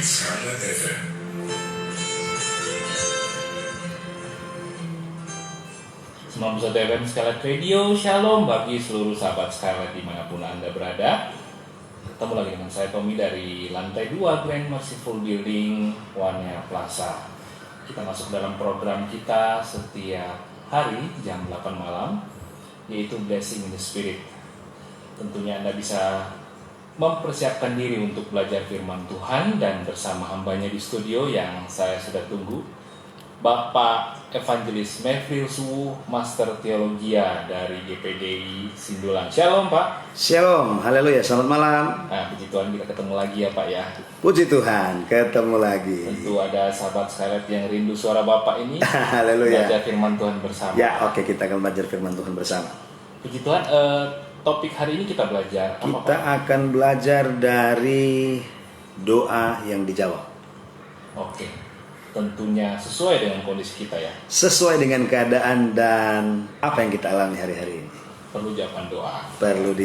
Scarlet FM. Semua episode FM Scarlet Radio, Shalom bagi seluruh sahabat Scarlet dimanapun Anda berada. Ketemu lagi dengan saya Tommy dari lantai 2 Grand Merciful Building, Wania Plaza. Kita masuk dalam program kita setiap hari jam 8 malam, yaitu Blessing in the Spirit. Tentunya Anda bisa mempersiapkan diri untuk belajar firman Tuhan, dan bersama hambanya di studio yang saya sudah tunggu, Bapak Evangelis Mevriel Suwu, Master Teologia dari GPDI Sindulan. Shalom Pak. Shalom, haleluya, selamat malam. Nah, puji Tuhan kita ketemu lagi ya Pak ya. Puji Tuhan, ketemu lagi. Tentu ada sahabat Scarlet yang rindu suara Bapak ini. Haleluya. Belajar firman Tuhan bersama. Ya, oke, kita akan belajar firman Tuhan bersama. Puji Tuhan, topik hari ini kita belajar apa Kita Pak? akan belajar dari doa yang dijawab. Oke. Tentunya sesuai dengan kondisi kita ya. Sesuai dengan keadaan dan apa yang kita alami hari-hari ini. Perlu jawaban doa. Perlu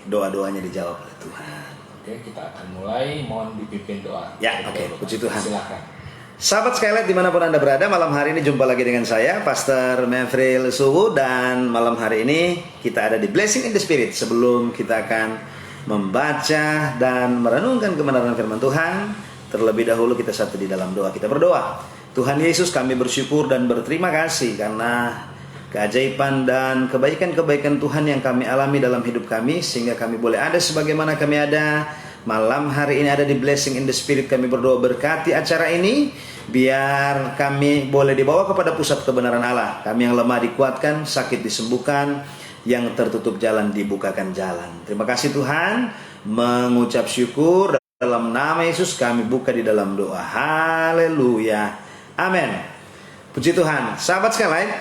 doa-doanya dijawab oleh Tuhan. Oke, kita akan mulai. Mohon dipimpin doa. Ya, oke, puji Tuhan. Silakan. Sahabat Scarlet dimanapun Anda berada, malam hari ini jumpa lagi dengan saya, Pastor Mevriel Suwu. Dan malam hari ini kita ada di Blessing in the Spirit. Sebelum kita akan membaca dan merenungkan kebenaran firman Tuhan, terlebih dahulu kita satu di dalam doa. Kita berdoa. Tuhan Yesus, kami bersyukur dan berterima kasih karena keajaiban dan kebaikan-kebaikan Tuhan yang kami alami dalam hidup kami, sehingga kami boleh ada sebagaimana kami ada. Malam hari ini ada di Blessing in the Spirit. Kami berdoa berkati acara ini, biar kami boleh dibawa kepada pusat kebenaran Allah. Kami yang lemah dikuatkan, sakit disembuhkan, yang tertutup jalan dibukakan jalan. Terima kasih Tuhan, mengucap syukur. Dalam nama Yesus kami buka di dalam doa. Haleluya. Amin. Puji Tuhan. Sahabat sekalian,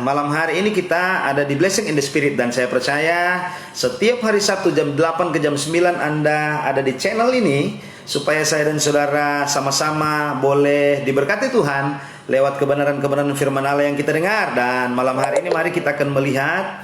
malam hari ini kita ada di Blessing in the Spirit. Dan saya percaya setiap hari Sabtu jam 8 ke jam 9 Anda ada di channel ini, supaya saya dan saudara sama-sama boleh diberkati Tuhan lewat kebenaran-kebenaran firman Allah yang kita dengar. Dan malam hari ini mari kita akan melihat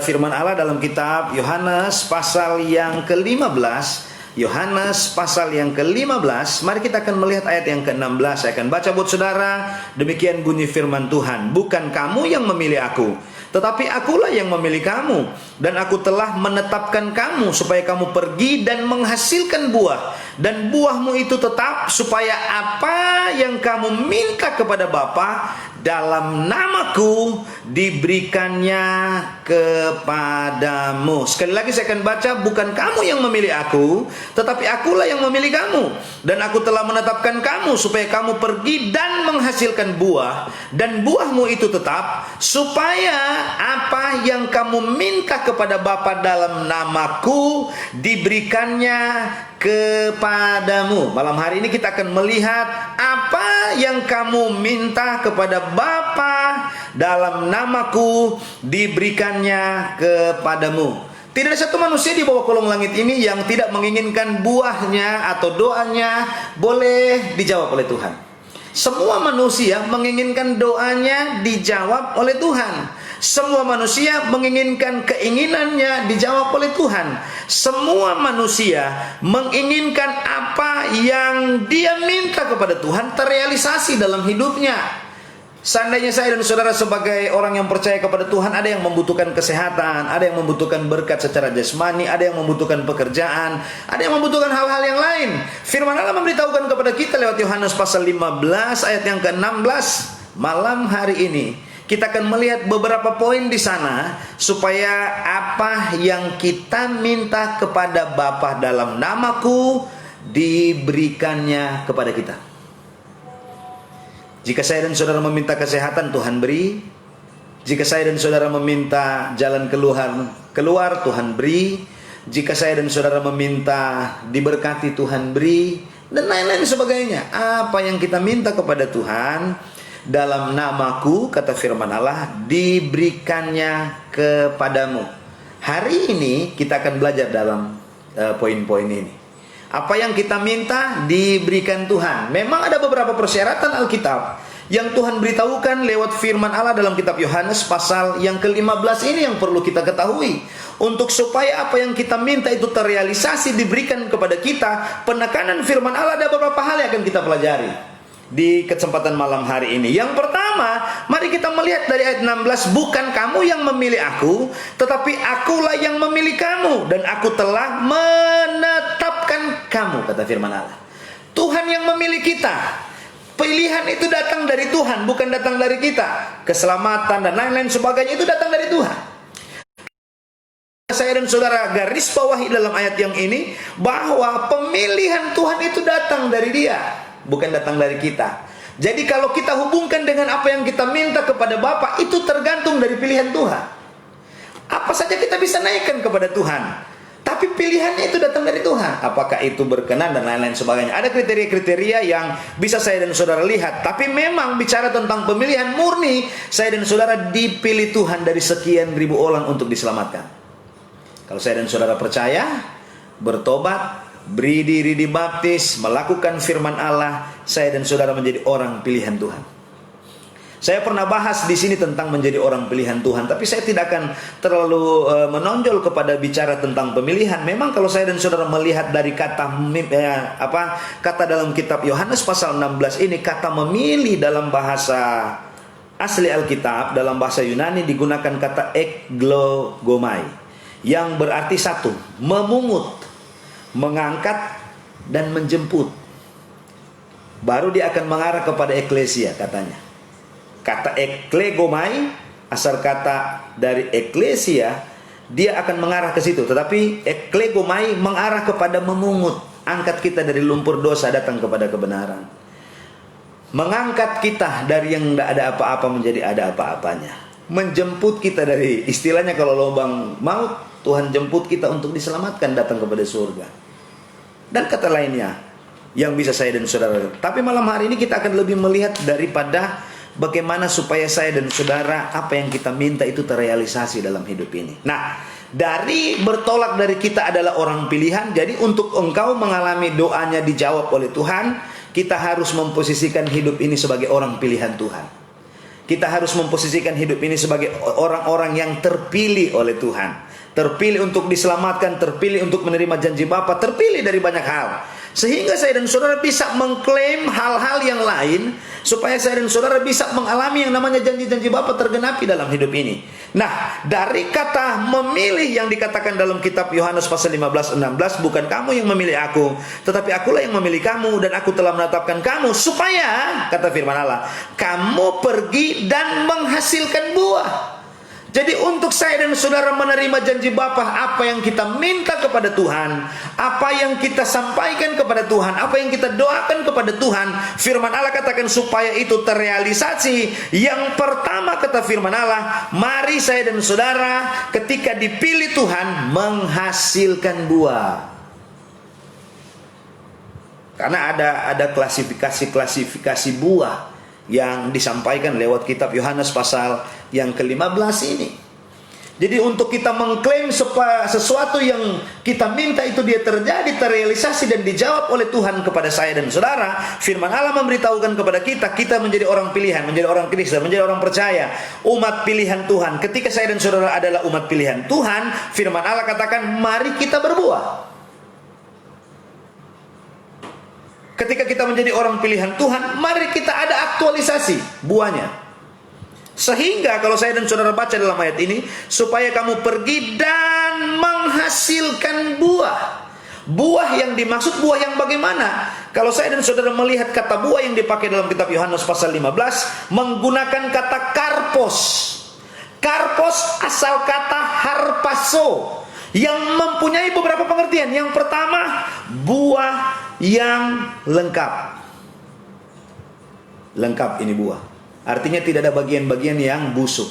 firman Allah dalam kitab Yohanes pasal yang ke-15. Yohanes pasal yang ke-15. Mari kita akan melihat ayat yang ke-16. Saya akan baca buat saudara. Demikian bunyi firman Tuhan. Bukan kamu yang memilih aku, tetapi akulah yang memilih kamu. Dan aku telah menetapkan kamu supaya kamu pergi dan menghasilkan buah, dan buahmu itu tetap, supaya apa yang kamu minta kepada Bapa dalam namaku diberikannya kepadamu. Sekali lagi saya akan baca. Bukan kamu yang memilih aku, tetapi akulah yang memilih kamu. Dan aku telah menetapkan kamu supaya kamu pergi dan menghasilkan buah, dan buahmu itu tetap, supaya apa yang kamu minta kepada Bapa dalam namaku diberikannya kepadamu. Malam hari ini kita akan melihat apa yang kamu minta kepada Bapa dalam namaku diberikannya kepadamu. Tidak ada satu manusia di bawah kolong langit ini yang tidak menginginkan buahnya atau doanya boleh dijawab oleh Tuhan. Semua manusia menginginkan doanya dijawab oleh Tuhan. Semua manusia menginginkan keinginannya dijawab oleh Tuhan. Semua manusia menginginkan apa yang dia minta kepada Tuhan terrealisasi dalam hidupnya. Seandainya saya dan saudara sebagai orang yang percaya kepada Tuhan, ada yang membutuhkan kesehatan, ada yang membutuhkan berkat secara jasmani, ada yang membutuhkan pekerjaan, ada yang membutuhkan hal-hal yang lain. Firman Allah memberitahukan kepada kita lewat Yohanes pasal 15 ayat yang ke-16. Malam hari ini kita akan melihat beberapa poin di sana, supaya apa yang kita minta kepada Bapa dalam namaku diberikannya kepada kita. Jika saya dan saudara meminta kesehatan, Tuhan beri. Jika saya dan saudara meminta jalan keluar, Tuhan beri. Jika saya dan saudara meminta diberkati, Tuhan beri. Dan lain-lain sebagainya. Apa yang kita minta kepada Tuhan dalam namaku, kata firman Allah, diberikannya kepadamu. Hari ini kita akan belajar dalam poin-poin ini. Apa yang kita minta diberikan Tuhan. Memang ada beberapa persyaratan Alkitab yang Tuhan beritahukan lewat firman Allah dalam kitab Yohanes pasal yang ke-15 ini yang perlu kita ketahui. untuk supaya apa yang kita minta itu terrealisasi, diberikan kepada kita, penekanan firman Allah ada beberapa hal yang akan kita pelajari di kesempatan malam hari ini. Yang pertama, mari kita melihat dari ayat 16, bukan kamu yang memilih aku, tetapi akulah yang memilih kamu, dan aku telah menetapkan kamu, kata firman Allah. Tuhan yang memilih kita. Pilihan itu datang dari Tuhan, bukan datang dari kita. Keselamatan dan lain-lain sebagainya itu datang dari Tuhan. Saya dan saudara garis bawahi dalam ayat yang ini, bahwa pemilihan Tuhan itu datang dari Dia, bukan datang dari kita. Jadi kalau kita hubungkan dengan apa yang kita minta kepada Bapa, itu tergantung dari pilihan Tuhan. Apa saja kita bisa naikkan kepada Tuhan, tapi pilihannya itu datang dari Tuhan. Apakah itu berkenan dan lain-lain sebagainya. Ada kriteria-kriteria yang bisa saya dan saudara lihat. Tapi memang bicara tentang pemilihan murni, saya dan saudara dipilih Tuhan dari sekian ribu orang untuk diselamatkan. Kalau saya dan saudara percaya, bertobat, beri diri dibaptis, melakukan firman Allah, saya dan saudara menjadi orang pilihan Tuhan. Saya pernah bahas di sini tentang menjadi orang pilihan Tuhan, tapi saya tidak akan terlalu menonjol kepada bicara tentang pemilihan. Memang kalau saya dan saudara melihat dari kata kata dalam kitab Yohanes pasal 16 ini, kata memilih dalam bahasa asli Alkitab, dalam bahasa Yunani digunakan kata eklogomai, yang berarti satu, memungut, mengangkat dan menjemput. Baru dia akan mengarah kepada eklesia katanya. Kata eklegomai, asal kata dari eklesia, dia akan mengarah ke situ. Tetapi eklegomai mengarah kepada memungut, angkat kita dari lumpur dosa datang kepada kebenaran, mengangkat kita dari yang tidak ada apa-apa menjadi ada apa-apanya, menjemput kita dari, istilahnya kalau lubang maut, Tuhan jemput kita untuk diselamatkan, datang kepada surga. Dan kata lainnya yang bisa saya dan saudara. Tapi malam hari ini kita akan lebih melihat daripada bagaimana supaya saya dan saudara apa yang kita minta itu terrealisasi dalam hidup ini. Nah, dari bertolak dari kita adalah orang pilihan. Jadi untuk engkau mengalami doanya dijawab oleh Tuhan, kita harus memposisikan hidup ini sebagai orang pilihan Tuhan. Kita harus memposisikan hidup ini sebagai orang-orang yang terpilih oleh Tuhan. Terpilih untuk diselamatkan, terpilih untuk menerima janji Bapa, terpilih dari banyak hal. Sehingga saya dan saudara bisa mengklaim hal-hal yang lain, supaya saya dan saudara bisa mengalami yang namanya janji-janji Bapa tergenapi dalam hidup ini. Nah, dari kata memilih yang dikatakan dalam kitab Yohanes pasal 15-16, bukan kamu yang memilih aku, tetapi akulah yang memilih kamu, dan aku telah menetapkan kamu, supaya, kata firman Allah, kamu pergi dan menghasilkan buah. Jadi untuk saya dan saudara menerima janji Bapa, apa yang kita minta kepada Tuhan, apa yang kita sampaikan kepada Tuhan, apa yang kita doakan kepada Tuhan, firman Allah katakan supaya itu terrealisasi. Yang pertama kata firman Allah, mari saya dan saudara ketika dipilih Tuhan menghasilkan buah. Karena ada klasifikasi buah yang disampaikan lewat kitab Yohanes pasal yang ke-15 ini. Jadi untuk kita mengklaim sesuatu yang kita minta itu dia terjadi, terrealisasi dan dijawab oleh Tuhan kepada saya dan saudara, firman Allah memberitahukan kepada kita menjadi orang pilihan, menjadi orang Kristen, menjadi orang percaya, umat pilihan Tuhan. Ketika saya dan saudara adalah umat pilihan Tuhan, firman Allah katakan mari kita berbuah. Ketika kita menjadi orang pilihan Tuhan, mari kita ada aktualisasi buahnya. Sehingga kalau saya dan saudara baca dalam ayat ini, supaya kamu pergi dan menghasilkan buah. Buah yang dimaksud buah yang bagaimana? Kalau saya dan saudara melihat kata buah yang dipakai dalam kitab Yohanes pasal 15, menggunakan kata karpos. Karpos asal kata harpaso, yang mempunyai beberapa pengertian. Yang pertama, buah yang lengkap. Lengkap ini buah. Artinya tidak ada bagian-bagian yang busuk,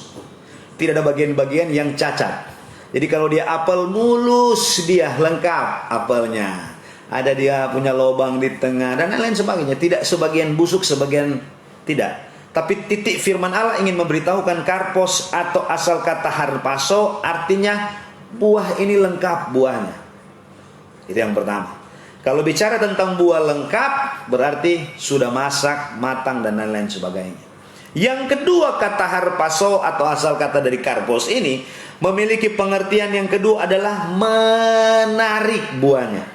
tidak ada bagian-bagian yang cacat. Jadi kalau dia apel mulus, dia lengkap apelnya. Ada dia punya lubang di tengah dan lain-lain sebagainya. Tidak sebagian busuk, sebagian tidak. Tapi titik firman Allah ingin memberitahukan karpos atau asal kata harpaso, artinya buah ini lengkap buahnya. Itu yang pertama. Kalau bicara tentang buah lengkap, berarti sudah masak, matang, dan lain-lain sebagainya. Yang kedua, kata harpaso atau asal kata dari karpos ini Memiliki pengertian yang kedua adalah menarik buahnya.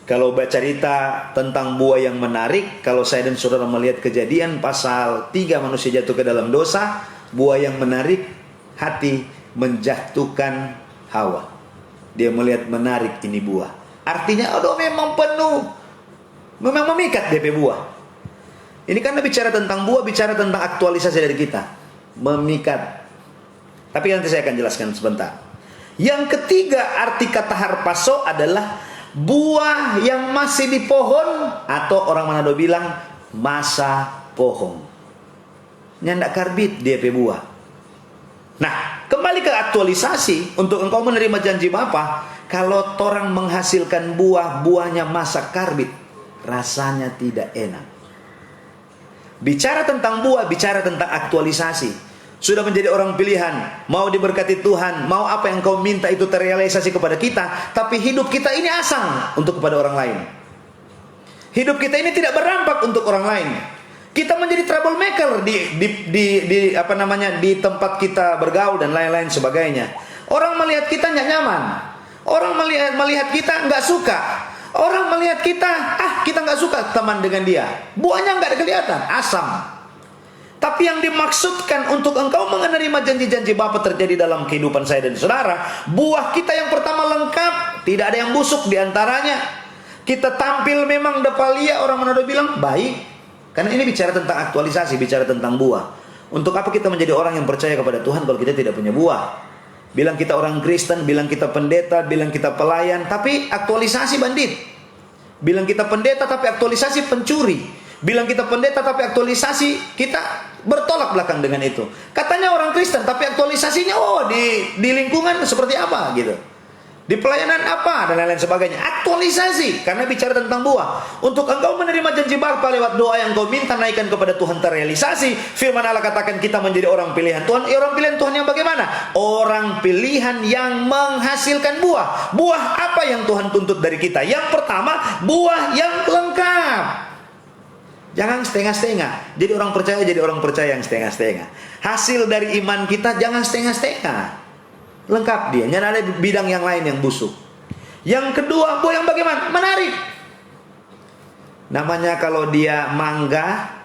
Kalau baca cerita tentang buah yang menarik, kalau saya dan saudara melihat Kejadian pasal 3, manusia jatuh ke dalam dosa, buah yang menarik hati menjatuhkan Hawa. Dia melihat menarik ini buah. Artinya, aduh memang penuh, memang memikat DP buah. Ini karena bicara tentang buah, bicara tentang aktualisasi dari kita. Memikat. Tapi nanti saya akan jelaskan sebentar. Yang ketiga, arti kata harpaso adalah buah yang masih di pohon, atau orang Manado bilang masa pohon. Nyandak karbit dia pe buah. Nah, kembali ke aktualisasi. Untuk engkau menerima janji Bapa, kalau orang menghasilkan buahnya masa karbit, rasanya tidak enak. Bicara tentang buah, bicara tentang aktualisasi. Sudah menjadi orang pilihan, mau diberkati Tuhan, mau apa yang kau minta itu terrealisasi kepada kita, tapi hidup kita ini asang untuk kepada orang lain. Hidup kita ini tidak berdampak untuk orang lain. Kita menjadi troublemaker di tempat kita bergaul dan lain-lain sebagainya. Orang melihat kita nggak nyaman. Orang melihat kita nggak suka. Orang melihat kita nggak suka teman dengan dia. Buahnya nggak kelihatan, asam. Tapi yang dimaksudkan untuk engkau menerima janji-janji Bapa terjadi dalam kehidupan saya dan saudara, buah kita yang pertama lengkap, tidak ada yang busuk di antaranya. Kita tampil memang depalia, orang Manado bilang baik. Karena ini bicara tentang aktualisasi, bicara tentang buah. Untuk apa kita menjadi orang yang percaya kepada Tuhan kalau kita tidak punya buah? Bilang kita orang Kristen, bilang kita pendeta, bilang kita pelayan, tapi aktualisasi bandit. Bilang kita pendeta tapi aktualisasi pencuri. Bilang kita pendeta tapi aktualisasi kita bertolak belakang dengan itu. Katanya orang Kristen tapi aktualisasinya di lingkungan seperti apa gitu. Di pelayanan apa dan lain-lain sebagainya. Aktualisasi karena bicara tentang buah. Untuk engkau menerima janji Bapa lewat doa yang kau minta naikkan kepada Tuhan terrealisasi. Firman Allah katakan kita menjadi orang pilihan Tuhan. Orang pilihan Tuhan yang bagaimana? Orang pilihan yang menghasilkan buah. Buah apa yang Tuhan tuntut dari kita? Yang pertama, buah yang lengkap. Jangan setengah-setengah. Jadi orang percaya yang setengah-setengah. Hasil dari iman kita jangan setengah-setengah. Lengkap dia. Jangan ada bidang yang lain yang busuk. Yang kedua, buah yang bagaimana? Menarik. Namanya kalau dia mangga,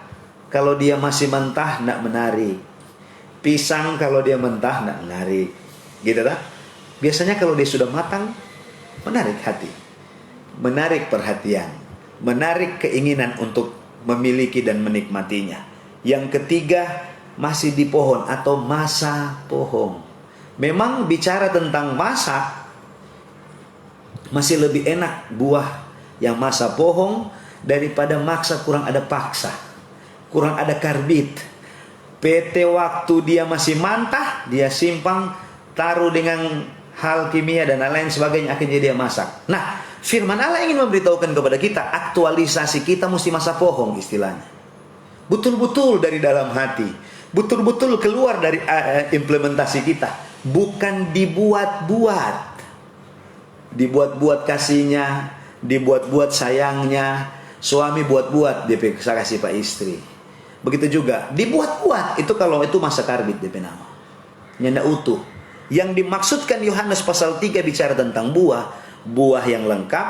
kalau dia masih mentah, tidak menarik. Pisang kalau dia mentah, tidak menarik. Gitu tak? Biasanya kalau dia sudah matang, menarik hati. Menarik perhatian. Menarik keinginan untuk memiliki dan menikmatinya. Yang ketiga, masih di pohon atau masa pohon. Memang bicara tentang masa, masih lebih enak buah yang masa pohon daripada maksa, kurang ada paksa, kurang ada karbit. PT waktu dia masih mantah, dia simpang, taruh dengan hal kimia dan lain-lain sebagainya, akhirnya dia masak. Nah, firman Allah ingin memberitahukan kepada kita, aktualisasi kita mesti masa pohon istilahnya. Betul-betul dari dalam hati. Betul-betul keluar dari implementasi kita. Bukan dibuat-buat. Dibuat-buat kasihnya, dibuat-buat sayangnya. Suami buat-buat DP kasih pak istri. Begitu juga dibuat-buat. Itu kalau itu masa karbit DP nama. Nyanda utuh. Yang dimaksudkan Yohanes pasal 3 bicara tentang buah. Buah yang lengkap,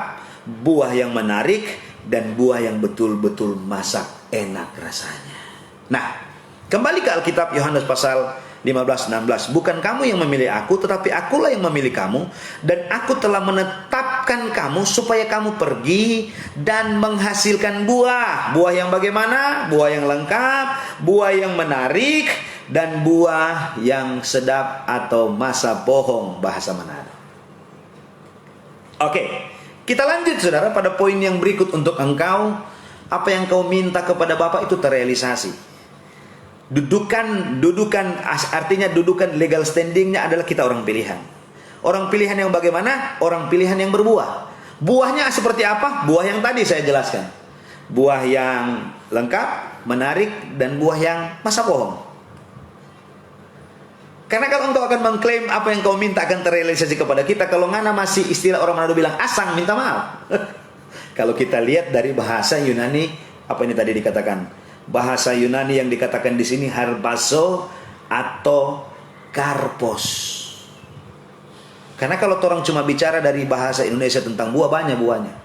buah yang menarik, dan buah yang betul-betul masak enak rasanya. Nah, kembali ke Alkitab Yohanes pasal 15-16. Bukan kamu yang memilih aku, tetapi akulah yang memilih kamu. Dan aku telah menetapkan kamu supaya kamu pergi dan menghasilkan buah. Buah yang bagaimana? Buah yang lengkap, buah yang menarik, dan buah yang sedap atau masa pohon bahasa Manado. Oke, kita lanjut saudara pada poin yang berikut untuk engkau. Apa yang kau minta kepada Bapa itu terrealisasi. Dudukan artinya dudukan legal standingnya adalah kita orang pilihan. Orang pilihan yang bagaimana? Orang pilihan yang berbuah. Buahnya seperti apa? Buah yang tadi saya jelaskan. Buah yang lengkap, menarik, dan buah yang masa pohon. Karena kalau engkau akan mengklaim apa yang kau minta akan terrealisasi kepada kita, kalau ngana masih istilah orang Manado bilang asang, minta maaf. Kalau kita lihat dari bahasa Yunani, apa ini tadi dikatakan? Bahasa Yunani yang dikatakan di sini harpazo atau karpos. Karena kalau orang cuma bicara dari bahasa Indonesia tentang buah, banyak buahnya.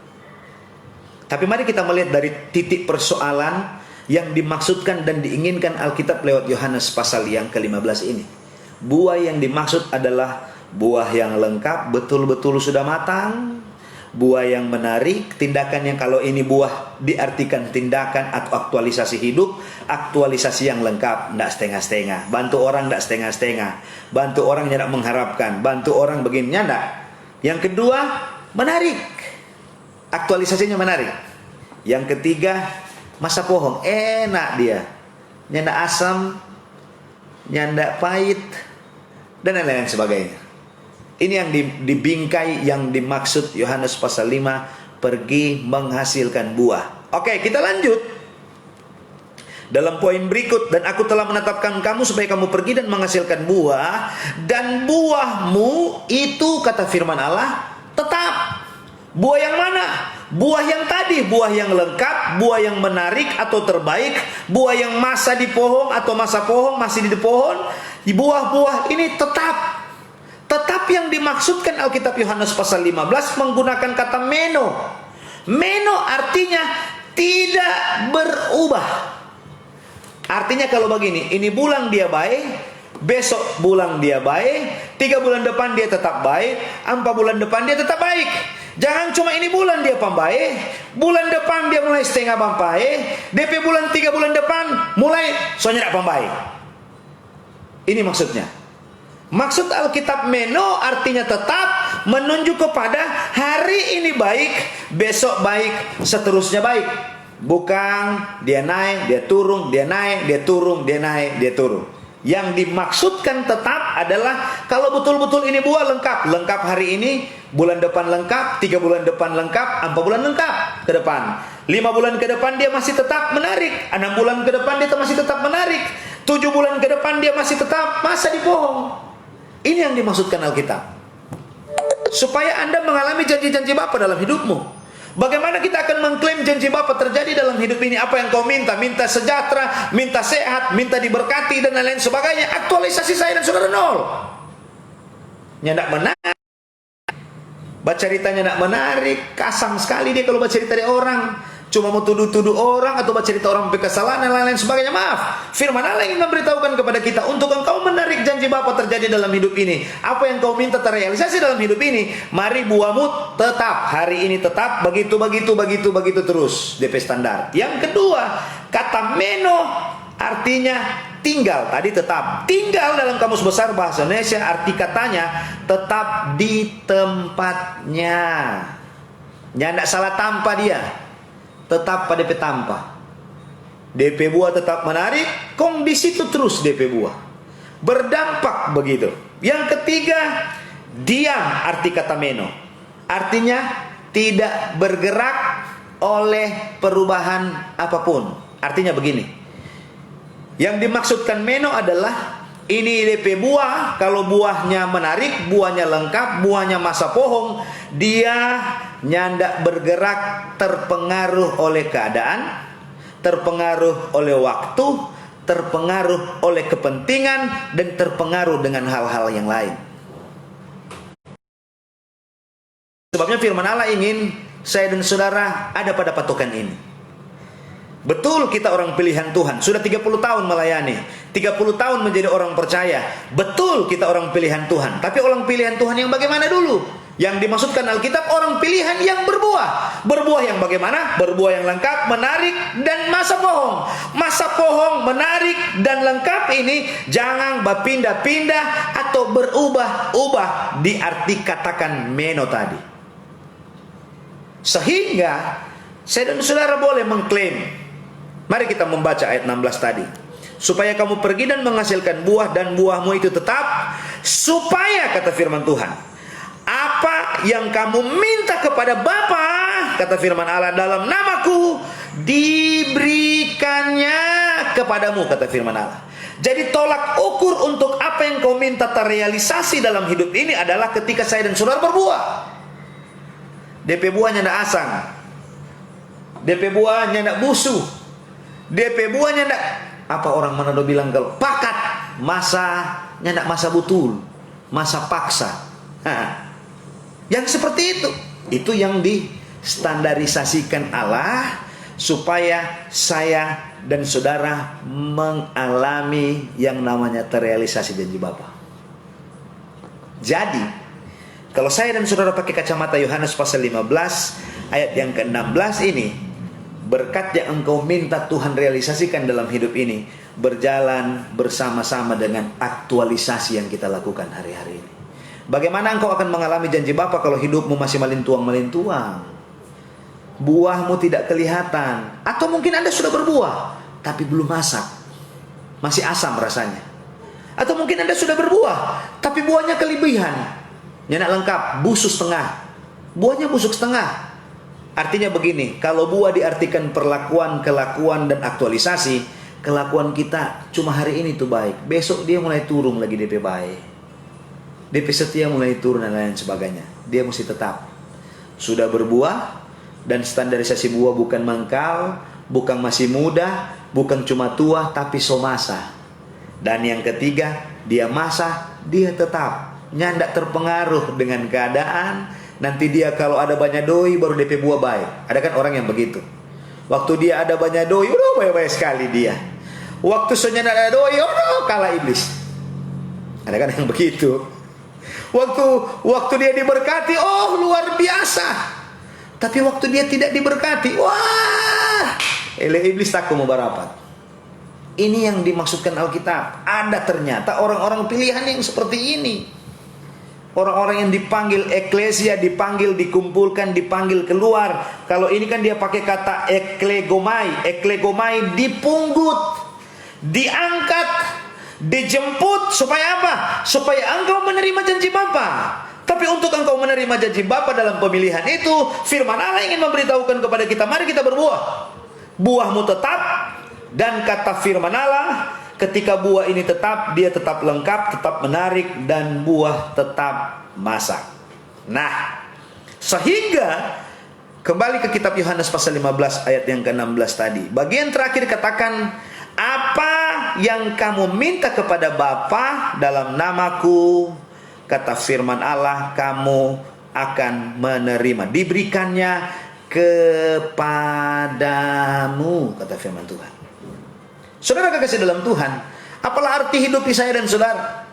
Tapi mari kita melihat dari titik persoalan yang dimaksudkan dan diinginkan Alkitab lewat Yohanes pasal yang ke-15 ini. Buah yang dimaksud adalah buah yang lengkap, betul-betul sudah matang. Buah yang menarik, tindakan yang kalau ini buah diartikan tindakan atau aktualisasi hidup, aktualisasi yang lengkap, tidak setengah-setengah. Bantu orang tidak setengah-setengah. Bantu orang tidak mengharapkan, bantu orang begini tidak. Yang kedua, menarik. Aktualisasinya menarik. Yang ketiga, masa pohong, enak dia. Nyanda asam, nyanda pahit, dan lain-lain sebagainya. Ini yang dibingkai, yang dimaksud Yohanes pasal 5, pergi menghasilkan buah. Oke, kita lanjut. Dalam poin berikut, dan aku telah menetapkan kamu supaya kamu pergi dan menghasilkan buah, dan buahmu itu, kata firman Allah, tetap. Buah yang mana? Buah yang tadi, buah yang lengkap, buah yang menarik atau terbaik, buah yang masa di pohon atau masa pohon masih di pohon. Buah-buah ini tetap. Tetap yang dimaksudkan Alkitab Yohanes pasal 15 menggunakan kata meno. Meno artinya tidak berubah. Artinya kalau begini, ini bulan dia baik, besok bulan dia baik, 3 bulan depan dia tetap baik, 4 bulan depan dia tetap baik. Jangan cuma ini bulan dia pembaik, bulan depan dia mulai setengah pembaik, DP bulan 3 bulan depan mulai soalnya tidak pembaik. Ini maksudnya. Maksud Alkitab meno artinya tetap, menunjuk kepada hari ini baik, besok baik, seterusnya baik. Bukan dia naik, dia turun, dia naik, dia turun, dia naik, dia turun. Yang dimaksudkan tetap adalah kalau betul-betul ini buah lengkap. Lengkap hari ini, bulan depan lengkap, 3 bulan depan lengkap, 4 bulan lengkap ke depan. 5 bulan ke depan dia masih tetap menarik, 6 bulan ke depan dia masih tetap menarik, 7 bulan ke depan dia masih tetap masa di pohon. Ini yang dimaksudkan Alkitab. Supaya Anda mengalami janji-janji Bapa dalam hidupmu. Bagaimana kita akan mengklaim janji Bapa terjadi dalam hidup ini? Apa yang kau minta? Minta sejahtera, minta sehat, minta diberkati, dan lain-lain sebagainya. Aktualisasi saya dan saudara nol. Nyandak menarik. Baca ceritanya tidak menarik. Kasang sekali dia kalau baca cerita dari orang. Cuma mau tuduh-tuduh orang atau baca cerita orang kesalahan dan lain-lain sebagainya. Maaf, firman Allah ingin memberitahukan kepada kita, untuk engkau menarik janji Bapa terjadi dalam hidup ini, apa yang kau minta terrealisasi dalam hidup ini, mari buahmu tetap, hari ini tetap, begitu terus, DP standar. Yang kedua, kata meno artinya tinggal. Tadi tetap, tinggal dalam kamus besar bahasa Indonesia arti katanya tetap di tempatnya. Nyandak salah tanpa dia. Tetap pada DP tanpa. DP buah tetap menarik, kong di situ terus DP buah. Berdampak begitu. Yang ketiga, diam arti kata meno. Artinya tidak bergerak oleh perubahan apapun. Artinya begini. Yang dimaksudkan meno adalah ini DP buah, kalau buahnya menarik, buahnya lengkap, buahnya masa pohon, dia nyandak bergerak terpengaruh oleh keadaan, terpengaruh oleh waktu, terpengaruh oleh kepentingan, dan terpengaruh dengan hal-hal yang lain. Sebabnya firman Allah ingin saya dan saudara ada pada patokan ini. Betul kita orang pilihan Tuhan, sudah 30 tahun melayani, 30 tahun menjadi orang percaya. Betul kita orang pilihan Tuhan, tapi orang pilihan Tuhan yang bagaimana dulu? Yang dimaksudkan Alkitab orang pilihan yang berbuah. Berbuah yang bagaimana? Berbuah yang lengkap, menarik, dan masa pohon. Masa pohon, menarik, dan lengkap ini jangan berpindah-pindah atau berubah-ubah, diarti katakan meno tadi. Sehingga saya dan saudara boleh mengklaim. Mari kita membaca ayat 16 tadi. Supaya kamu pergi dan menghasilkan buah, dan buahmu itu tetap. Supaya, kata firman Tuhan, apa yang kamu minta kepada Bapa, kata firman Allah, dalam namaku, diberikannya kepadamu, kata firman Allah. Jadi tolak ukur untuk apa yang kau minta terrealisasi dalam hidup ini adalah ketika saya dan saudara berbuah. DP buahnya tidak asang, DP buahnya tidak busuk, DP buahnya tidak, apa orang Manado bilang kalau pakat. nyandak masa betul, masa paksa. Yang seperti itu yang distandarisasikan Allah supaya saya dan saudara mengalami yang namanya terrealisasi janji Bapa. Jadi, kalau saya dan saudara pakai kacamata Yohanes pasal 15 ayat yang ke-16 ini, berkat yang engkau minta Tuhan realisasikan dalam hidup ini berjalan bersama-sama dengan aktualisasi yang kita lakukan hari-hari ini. Bagaimana engkau akan mengalami janji Bapa kalau hidupmu masih malintuang-malintuang? Buahmu tidak kelihatan. Atau mungkin Anda sudah berbuah tapi belum masak, masih asam rasanya. Atau mungkin Anda sudah berbuah tapi buahnya kelebihan, nyanak lengkap, busuk setengah. Buahnya busuk setengah. Artinya begini, kalau buah diartikan perlakuan, kelakuan, dan aktualisasi, kelakuan kita cuma hari ini tuh baik, besok dia mulai turun lagi DP baik, DP setia mulai turun dan lain sebagainya. Dia mesti tetap sudah berbuah, dan standarisasi buah bukan mangkal, bukan masih muda, bukan cuma tua, tapi somasa. Dan yang ketiga, dia masa, dia tetap nyandak terpengaruh dengan keadaan. Nanti dia kalau ada banyak doi baru DP buah baik. Ada kan orang yang begitu. Waktu dia ada banyak doi, udah baik-baik sekali dia. Waktu senyap ada doi, udah kalah iblis. Ada kan yang begitu. Waktu dia diberkati, oh luar biasa. Tapi waktu dia tidak diberkati, wah, iblis takut mau berapat. Ini yang dimaksudkan Alkitab. Ada ternyata orang-orang pilihan yang seperti ini. Orang-orang yang dipanggil eklesia, dipanggil, dikumpulkan, dipanggil keluar. Kalau ini kan dia pakai kata eklegomai. Eklegomai dipunggut, diangkat, dijemput. Supaya apa? Supaya engkau menerima janji Bapa. Tapi untuk engkau menerima janji Bapa dalam pemilihan itu, firman Allah ingin memberitahukan kepada kita, mari kita berbuah. Buahmu tetap. Dan kata firman Allah, ketika buah ini tetap, dia tetap lengkap, tetap menarik, dan buah tetap masak. Nah, sehingga kembali ke kitab Yohanes pasal 15 ayat yang ke-16 tadi. Bagian terakhir katakan, apa yang kamu minta kepada Bapa dalam namaku, kata firman Allah, kamu akan menerima. Diberikannya kepadamu, kata firman Tuhan. Saudara kekasih dalam Tuhan, apalah arti hidup saya dan saudara?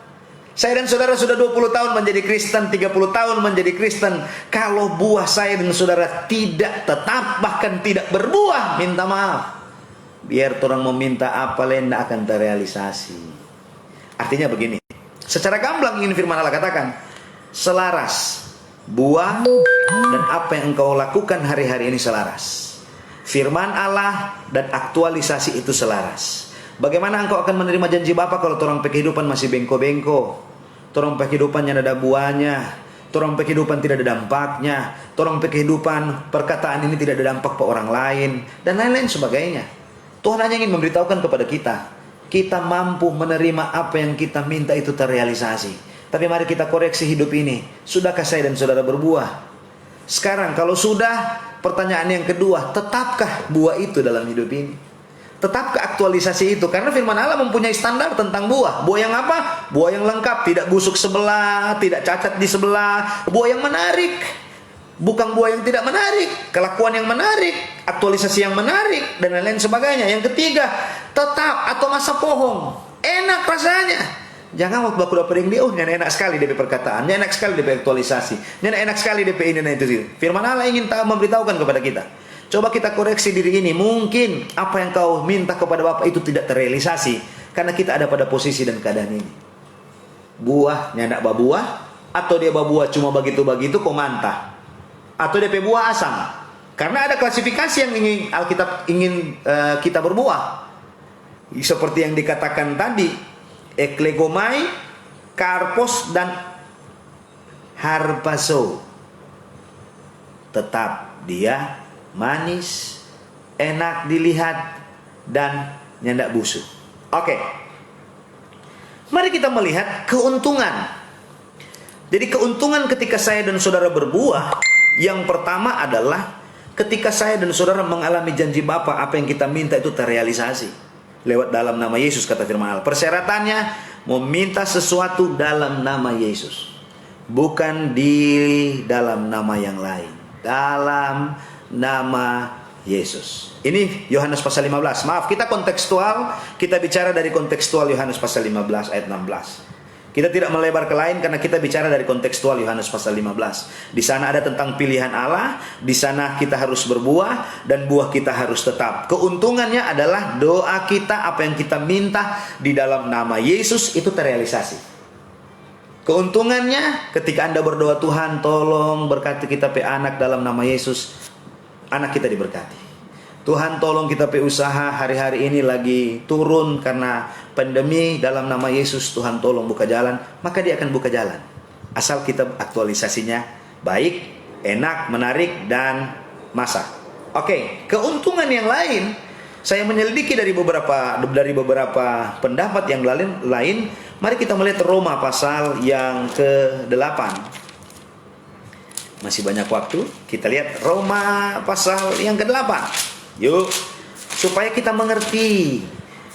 Saya dan saudara sudah 20 tahun menjadi Kristen, 30 tahun menjadi Kristen. Kalau buah saya dan saudara tidak tetap, bahkan tidak berbuah, minta maaf. Biar orang meminta apa lenda akan terrealisasi. Artinya begini, secara gamblang ingin firman Allah katakan, selaras buah dan apa yang engkau lakukan hari-hari ini selaras. Firman Allah dan aktualisasi itu selaras. Bagaimana engkau akan menerima janji Bapa kalau torang kehidupan masih bengko-bengko, torang kehidupannya ada buahnya, torang kehidupan tidak ada dampaknya, torang kehidupan perkataan ini tidak ada dampak ke orang lain, dan lain-lain sebagainya. Tuhan hanya ingin memberitahukan kepada kita mampu menerima apa yang kita minta itu terrealisasi. Tapi mari kita koreksi hidup ini. Sudahkah saya dan saudara berbuah? Sekarang kalau sudah, pertanyaan yang kedua, tetapkah buah itu dalam hidup ini? Tetapkah aktualisasi itu? Karena firman Allah mempunyai standar tentang buah. Buah yang apa? Buah yang lengkap, tidak busuk sebelah, tidak cacat di sebelah. Buah yang menarik, bukan buah yang tidak menarik. Kelakuan yang menarik, aktualisasi yang menarik, dan lain-lain sebagainya. Yang ketiga, tetap atau masa pohong. Enak rasanya. Jangan waktu aku dapat dia, oh enak sekali DP perkataan, enak sekali DP aktualisasi, enak sekali DP ini dan itu. Firman Allah ingin memberitahukan kepada kita. Coba kita koreksi diri ini. Mungkin apa yang kau minta kepada Bapa itu tidak terrealisasi karena kita ada pada posisi dan keadaan ini. Buah nyandak babuah, atau dia babuah cuma begitu-begitu kok mantah, atau DP buah asam. Karena ada klasifikasi yang ingin Alkitab ingin kita berbuah. Seperti yang dikatakan tadi, eklegomai, karpos, dan harpazo. Tetap dia manis, enak dilihat, dan nyandak busuk. Oke. Mari kita melihat keuntungan. Jadi keuntungan ketika saya dan saudara berbuah, yang pertama adalah ketika saya dan saudara mengalami janji Bapa, apa yang kita minta itu terrealisasi lewat dalam nama Yesus, kata firman Allah. Persyaratannya meminta sesuatu dalam nama Yesus. Bukan di dalam nama yang lain. Dalam nama Yesus. Ini Yohanes pasal 15. Maaf, kita kontekstual. Kita bicara dari kontekstual Yohanes pasal 15 ayat 16. Kita tidak melebar ke lain karena kita bicara dari kontekstual Yohanes pasal 15. Di sana ada tentang pilihan Allah, di sana kita harus berbuah dan buah kita harus tetap. Keuntungannya adalah doa kita, apa yang kita minta di dalam nama Yesus itu terrealisasi. Keuntungannya ketika Anda berdoa, Tuhan tolong berkati kita pe anak dalam nama Yesus, anak kita diberkati. Tuhan tolong kita pe usaha hari-hari ini lagi turun karena pandemi, dalam nama Yesus Tuhan tolong buka jalan, maka dia akan buka jalan. Asal kita aktualisasinya baik, enak, menarik, dan masa. Oke, keuntungan yang lain, saya menyelidiki dari beberapa pendapat yang lain. Mari kita melihat Roma pasal yang ke-8. Masih banyak waktu, kita lihat Roma pasal yang ke-8. Yuk, supaya kita mengerti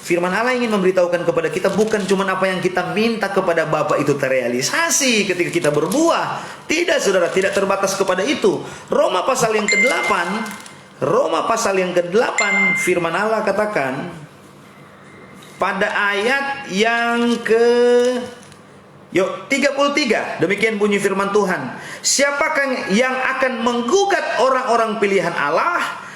firman Allah ingin memberitahukan kepada kita bukan cuma apa yang kita minta kepada Bapa itu terrealisasi ketika kita berbuah. Tidak, saudara, tidak terbatas kepada itu. Roma pasal yang ke-8, firman Allah katakan pada ayat yang ke 33, demikian bunyi firman Tuhan. Siapakah yang akan menggugat orang-orang pilihan Allah?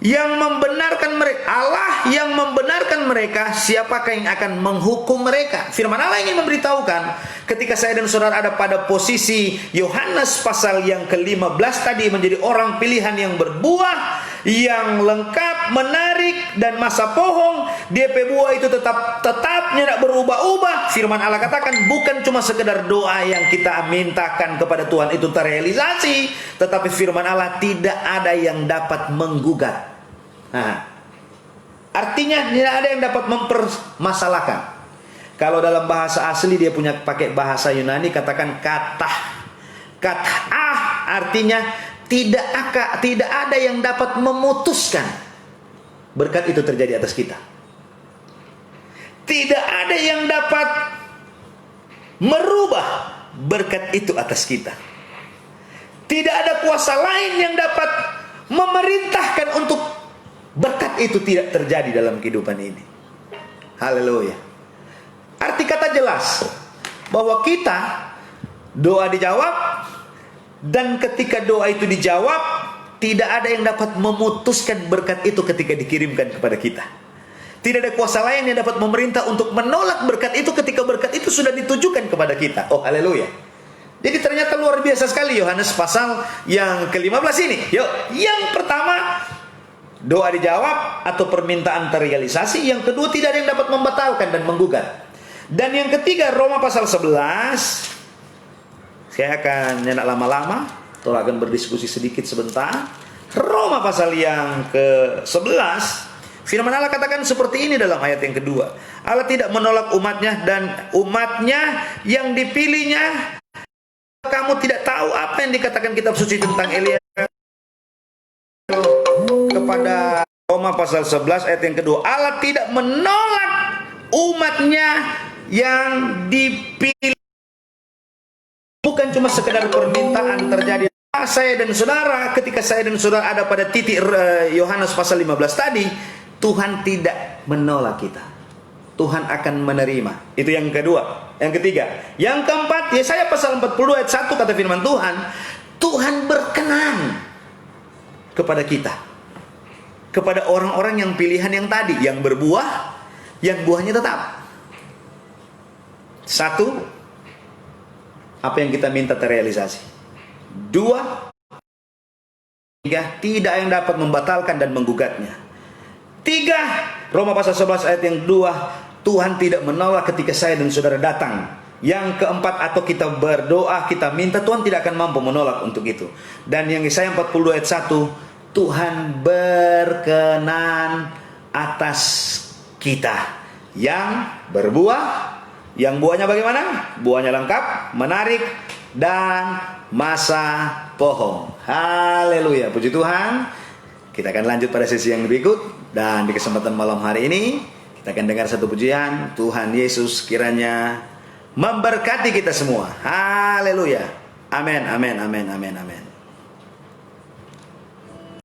Yang membenarkan mereka, Allah yang membenarkan mereka, siapakah yang akan menghukum mereka? Firman Allah ingin memberitahukan ketika saya dan saudara ada pada posisi Yohanes pasal yang ke-15 tadi, menjadi orang pilihan yang berbuah, yang lengkap, menarik, dan masa pohong. DP buah itu tetap tidak berubah-ubah. Firman Allah katakan bukan cuma sekedar doa yang kita mintakan kepada Tuhan itu terrealisasi, tetapi firman Allah tidak ada yang dapat menggugat. Nah, artinya tidak ada yang dapat mempermasalahkan. Kalau dalam bahasa asli dia punya pakai bahasa Yunani, katakan katah, artinya tidak ada yang dapat memutuskan berkat itu terjadi atas kita. Tidak ada yang dapat merubah berkat itu atas kita. Tidak ada kuasa lain yang dapat memerintahkan untuk berkat itu tidak terjadi dalam kehidupan ini. Haleluya. Arti kata jelas bahwa kita doa dijawab, dan ketika doa itu dijawab, tidak ada yang dapat memutuskan berkat itu ketika dikirimkan kepada kita. Tidak ada kuasa lain yang dapat memerintah untuk menolak berkat itu ketika berkat itu sudah ditujukan kepada kita. Oh, haleluya. Jadi ternyata luar biasa sekali Yohanes pasal yang ke-15 ini. Yuk, yang pertama, doa dijawab atau permintaan terrealisasi. Yang kedua, tidak ada yang dapat membatalkan dan menggugat. Dan yang ketiga, Roma pasal 11. Saya akan nyenak lama-lama, atau akan berdiskusi sedikit sebentar. Roma pasal yang ke-11, firman Allah katakan seperti ini dalam ayat yang kedua. Allah tidak menolak umatnya, dan umatnya yang dipilihnya. Kamu tidak tahu apa yang dikatakan kitab suci tentang Elia kepada Roma pasal 11 ayat yang kedua. Allah tidak menolak umatnya yang dipilih. Bukan cuma sekedar permintaan terjadi. Saya dan saudara, ketika saya dan saudara ada pada titik Yohanes pasal 15 tadi, Tuhan tidak menolak kita. Tuhan akan menerima. Itu yang kedua. Yang ketiga, yang keempat, Yesaya pasal 42 ayat 1 kata firman Tuhan, Tuhan berkenan kepada kita, kepada orang-orang yang pilihan yang tadi, yang berbuah, yang buahnya tetap. Satu, apa yang kita minta terrealisasi. Dua, tiga, tidak yang dapat membatalkan dan menggugatnya. Tiga, Roma pasal 11 ayat yang 2, Tuhan tidak menolak ketika saya dan saudara datang. Yang keempat, atau kita berdoa, kita minta, Tuhan tidak akan mampu menolak untuk itu. Dan yang Yesaya 42 ayat 1, Tuhan berkenan atas kita yang berbuah, yang buahnya bagaimana? Buahnya lengkap, menarik, dan masa pohong. Haleluya, puji Tuhan. Kita akan lanjut pada sesi yang berikut. Dan di kesempatan malam hari ini, Kita akan dengar satu pujian. Tuhan Yesus kiranya memberkati kita semua. Haleluya. Amin, amin, amin, amin, amin.